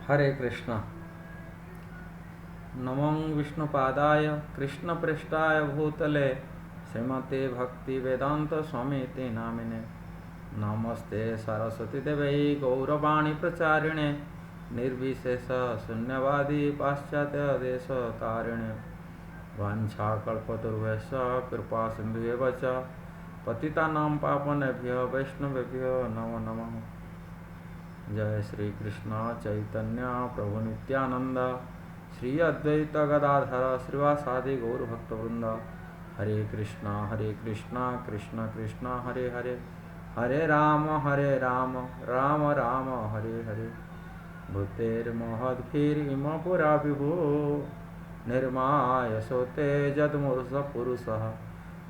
हरे कृष्ण। नमो विष्णुपादाय कृष्णपृष्ठाय भूतले श्रीमते भक्ति वेदांत स्वामी नामिने। नमस्ते सरस्वती देवै गौरवाणी प्रचारिणे निर्विशेष शून्यवादी पाश्चात्य देश तारिणे। वाञ्छाकल्पतरुभ्यश्च कृपा सिन्धुभ्यः च पतितानां पावनेभ्यो वैष्णवेभ्यो नमो नमः। जय श्री कृष्ण चैतन्य प्रभु नित्यानंद श्री अद्वैत गदाधर श्रीवासादि गौर भक्तवृंद। हरे कृष्णा कृष्ण कृष्ण हरे हरे, हरे राम राम राम हरे हरे। भूतेर्महद्भिरिम पुरा विभो निर्माय सोते जदमूर्ष पुरुषः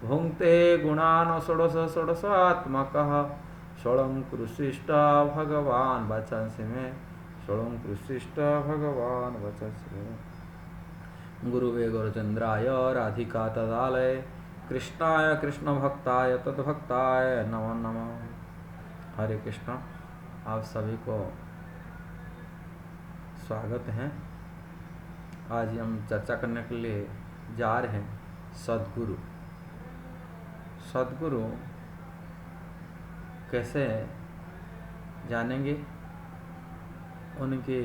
भुङ्क्ते गुणान् षोडश षोडशात्मकः। षोडङ्कृशिष्ट भगवान् वचंसि मे, षोडङ्कृशिष्ट भगवान् वचंसि मे। गुरुवे गुरुचन्द्राय राधिका तदालय कृष्णाय कृष्णभक्ताय तद्भक्ताय नमो नमः। हरे कृष्ण। आप सभी को स्वागत है। आज हम चर्चा करने के लिए जा रहे हैं सद्गुरु। सद्गुरु कैसे जानेंगे, उनके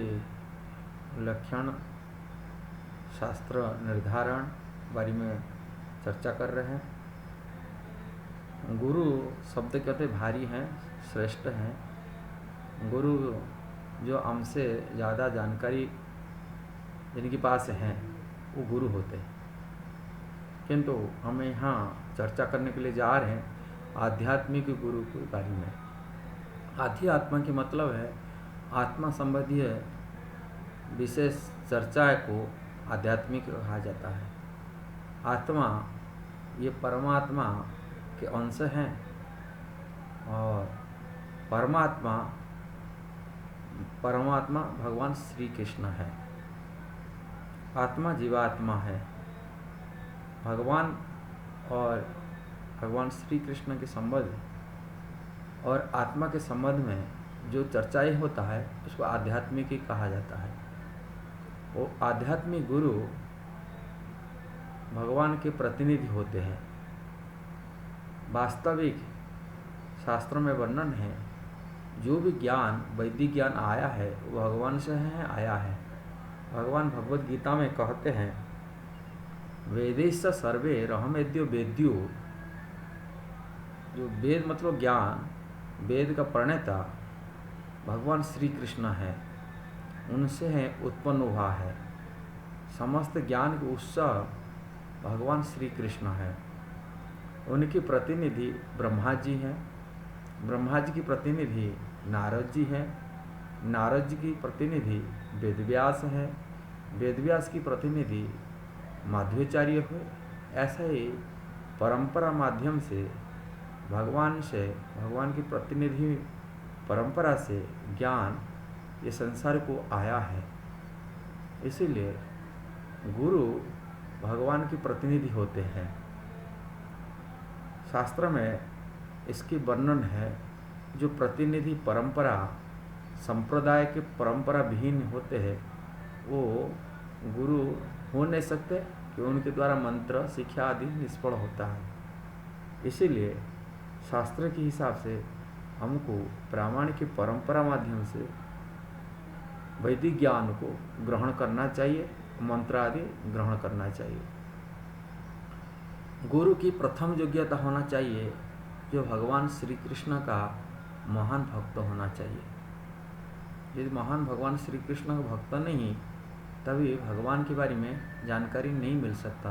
लक्षण शास्त्र निर्धारण बारे में चर्चा कर रहे हैं। गुरु शब्द कहते भारी हैं, श्रेष्ठ हैं। गुरु जो हमसे ज़्यादा जानकारी जिनके पास हैं वो गुरु होते हैं। किंतु हमें यहाँ चर्चा करने के लिए जा रहे हैं आध्यात्मिक गुरु के बारे में। आध्यात्म के मतलब है आत्मा संबंधी विशेष चर्चा को आध्यात्मिक कहा जाता है। आत्मा ये परमात्मा के अंश हैं और परमात्मा भगवान श्री कृष्ण है। आत्मा जीवात्मा है। भगवान और भगवान श्री कृष्ण के संबंध और आत्मा के संबंध में जो चर्चाएं होता है उसको आध्यात्मिक ही कहा जाता है। वो आध्यात्मिक गुरु भगवान के प्रतिनिधि होते हैं। वास्तविक शास्त्रों में वर्णन है जो भी ज्ञान वैदिक ज्ञान आया है वो भगवान से है आया है। भगवान भगवद गीता में कहते हैं वेदेश सर्वे रहमेद्यो वेद्यो। जो वेद मतलब ज्ञान, वेद का प्रणेता भगवान श्री कृष्ण है, उनसे है उत्पन्न हुआ है। समस्त ज्ञान के उत्स भगवान श्री कृष्ण है। उनके प्रतिनिधि ब्रह्मा जी हैं। ब्रह्मा जी की प्रतिनिधि नारद जी हैं। नारद जी की प्रतिनिधि वेदव्यास है। वेदव्यास की प्रतिनिधि माध्वाचार्य हुए। ऐसा ही परंपरा माध्यम से भगवान की प्रतिनिधि परंपरा से ज्ञान ये संसार को आया है। इसीलिए गुरु भगवान की प्रतिनिधि होते हैं। शास्त्र में इसकी वर्णन है जो प्रतिनिधि परंपरा संप्रदाय के परंपरा विहीन होते हैं वो गुरु हो नहीं सकते कि उनके द्वारा मंत्र शिक्षा आदि निष्फल होता है। इसीलिए शास्त्र के हिसाब से हमको प्रामाणिक परंपरा माध्यम से वैदिक ज्ञान को ग्रहण करना चाहिए, मंत्र आदि ग्रहण करना चाहिए। गुरु की प्रथम योग्यता होना चाहिए जो भगवान श्री कृष्ण का महान भक्त होना चाहिए। यदि महान भगवान श्री कृष्ण का भक्त नहीं तभी भगवान के बारे में जानकारी नहीं मिल सकता।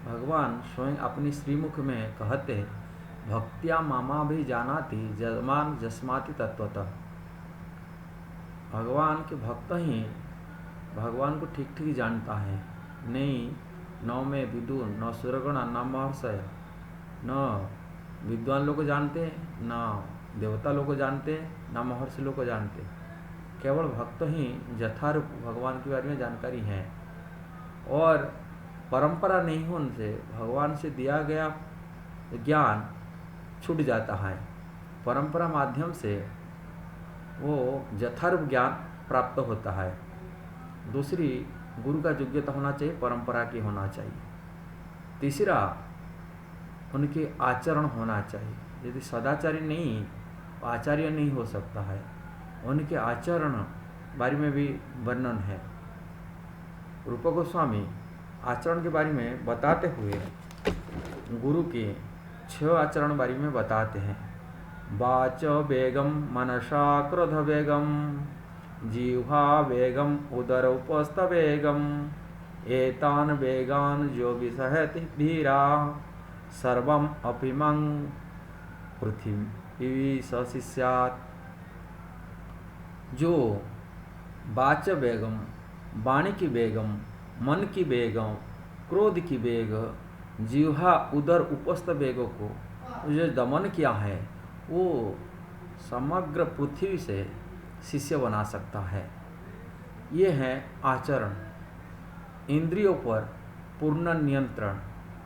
भगवान स्वयं अपनी श्रीमुख में कहते हैं भक्त्या मामा भी जानाति जजमान जस्माति तत्वतः। भगवान के भक्त ही भगवान को ठीक ठीक जानता है। नहीं न में विदुर न सुरगण न महर्षय, न विद्वान लोग को जानते हैं न देवता लोग को जानते हैं न महर्षि लोग को जानते। केवल भक्त ही यथारूप भगवान के बारे में जानकारी है। और परंपरा नहीं होने से भगवान से दिया गया ज्ञान छूट जाता है। परंपरा माध्यम से वो यथार्थ ज्ञान प्राप्त होता है। दूसरी, गुरु का योग्यता होना चाहिए, परंपरा की होना चाहिए। तीसरा, उनके आचरण होना चाहिए। यदि सदाचारी नहीं, आचार्य नहीं हो सकता है। उनके आचरण बारे में भी वर्णन है। रूप गोस्वामी आचरण के बारे में बताते हुए गुरु के 6 आचरण बारे में बताते हैं। वाच वेगम मनसा क्रोध वेगम जिह्वा वेगम उदर उपस्थ वेगम एतान वेगान जो विसहति धीरा सर्वम अपिमं पृथ्वी सशिष्यात्। जो वाच वेगम, वाणी की वेगम, मन की वेगम, क्रोध की वेग, जिह्वा उदर उपस्थ वेगों को जो दमन किया है, वो समग्र पृथ्वी से शिष्य बना सकता है। ये है आचरण। इंद्रियों पर पूर्ण नियंत्रण।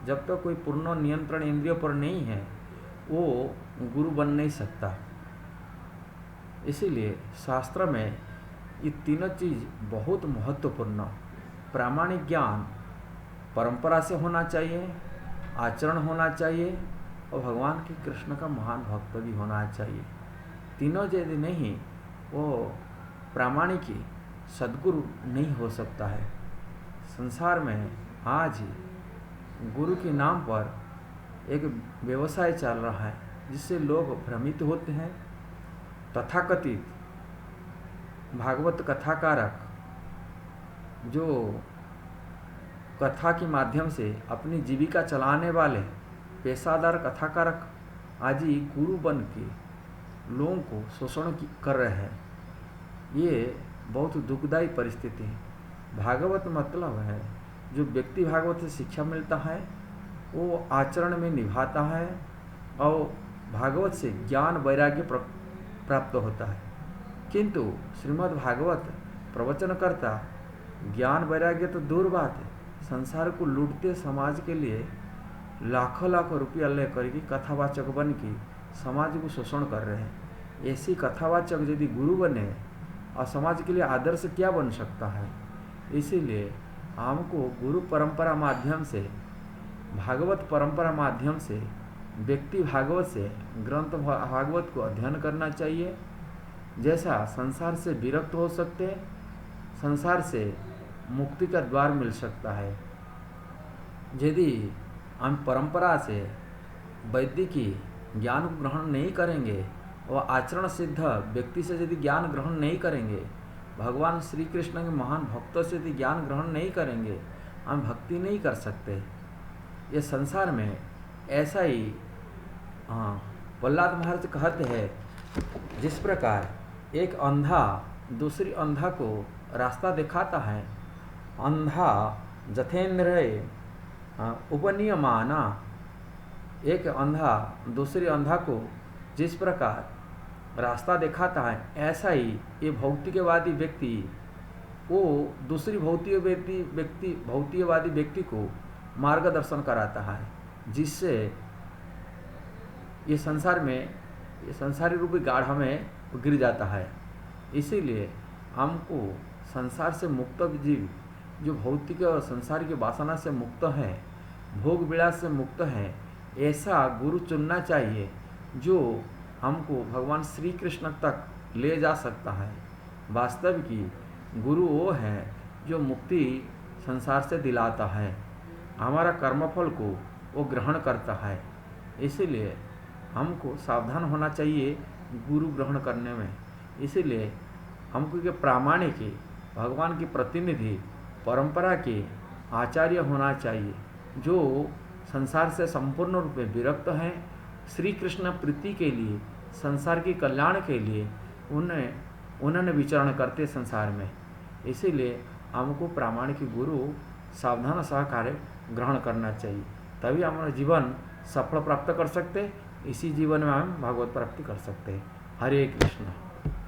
जब तक कोई पूर्ण नियंत्रण इंद्रियों पर नहीं है, वो गुरु बन नहीं सकता। इसीलिए शास्त्र में ये तीनों चीज बहुत महत्वपूर्ण। प्रामाणिक ज्ञान परंपरा से होना चाहिए, आचरण होना चाहिए और भगवान के कृष्ण का महान भक्त भी होना चाहिए। तीनों यदि नहीं, वो प्रामाणिक सद्गुरु नहीं हो सकता है। संसार में आज गुरु के नाम पर एक व्यवसाय चल रहा है, जिससे लोग भ्रमित होते हैं। तथाकथित भागवत कथाकारक जो कथा के माध्यम से अपनी जीविका चलाने वाले पेशादार कथाकारक आज ही गुरु बन के लोगों को शोषण कर रहे हैं। ये बहुत दुखदायी परिस्थिति है। भागवत मतलब है जो व्यक्ति भागवत से शिक्षा मिलता है वो आचरण में निभाता है और भागवत से ज्ञान वैराग्य प्राप्त होता है। किंतु श्रीमद् भागवत प्रवचन करता ज्ञान वैराग्य तो दूर बात है, संसार को लूटते समाज के लिए लाखों लाखों रुपया लेकर के कथावाचक बन के समाज को शोषण कर रहे हैं। ऐसी कथावाचक यदि गुरु बने और समाज के लिए आदर्श क्या बन सकता है। इसीलिए हमको गुरु परंपरा माध्यम से, भागवत परंपरा माध्यम से व्यक्ति भागवत से ग्रंथ भागवत को अध्ययन करना चाहिए। जैसा संसार से विरक्त हो सकते, संसार से मुक्ति का द्वार मिल सकता है। यदि हम परंपरा से वैदिकी ज्ञान को ग्रहण नहीं करेंगे और आचरण सिद्ध व्यक्ति से यदि ज्ञान ग्रहण नहीं करेंगे, भगवान श्री कृष्ण के महान भक्तों से यदि ज्ञान ग्रहण नहीं करेंगे, हम भक्ति नहीं कर सकते। ये संसार में ऐसा ही प्रहलाद महाराज कहते हैं, जिस प्रकार एक अंधा दूसरी अंधा को रास्ता दिखाता है, अंधा जथेन्द्रिय उपनियमाना, एक अंधा दूसरी अंधा को जिस प्रकार रास्ता दिखाता है, ऐसा ही ये भौतिकवादी व्यक्ति वो दूसरी भौतिकवादी व्यक्ति को मार्गदर्शन कराता है, जिससे ये संसार में ये संसारी रूपी गाढ़ा में गिर जाता है। इसीलिए हमको संसार से मुक्त जीव जो भौतिक और संसार की वासना से मुक्त है, भोग विलास से मुक्त है, ऐसा गुरु चुनना चाहिए जो हमको भगवान श्री कृष्ण तक ले जा सकता है। वास्तव की गुरु वो है जो मुक्ति संसार से दिलाता है, हमारा कर्मफल को वो ग्रहण करता है। इसीलिए हमको सावधान होना चाहिए गुरु ग्रहण करने में। इसीलिए हमको के प्रामाणिक भगवान की प्रतिनिधि परंपरा के आचार्य होना चाहिए, जो संसार से संपूर्ण रूप में विरक्त हैं, श्री कृष्ण प्रीति के लिए, संसार के कल्याण के लिए उन्होंने विचरण करते संसार में। इसीलिए हमको प्रामाणिक गुरु सावधान सहकार्य ग्रहण करना चाहिए, तभी हमारा जीवन सफल प्राप्त कर सकते। इसी जीवन में हम भगवत प्राप्ति कर सकते हैं। हरे कृष्ण।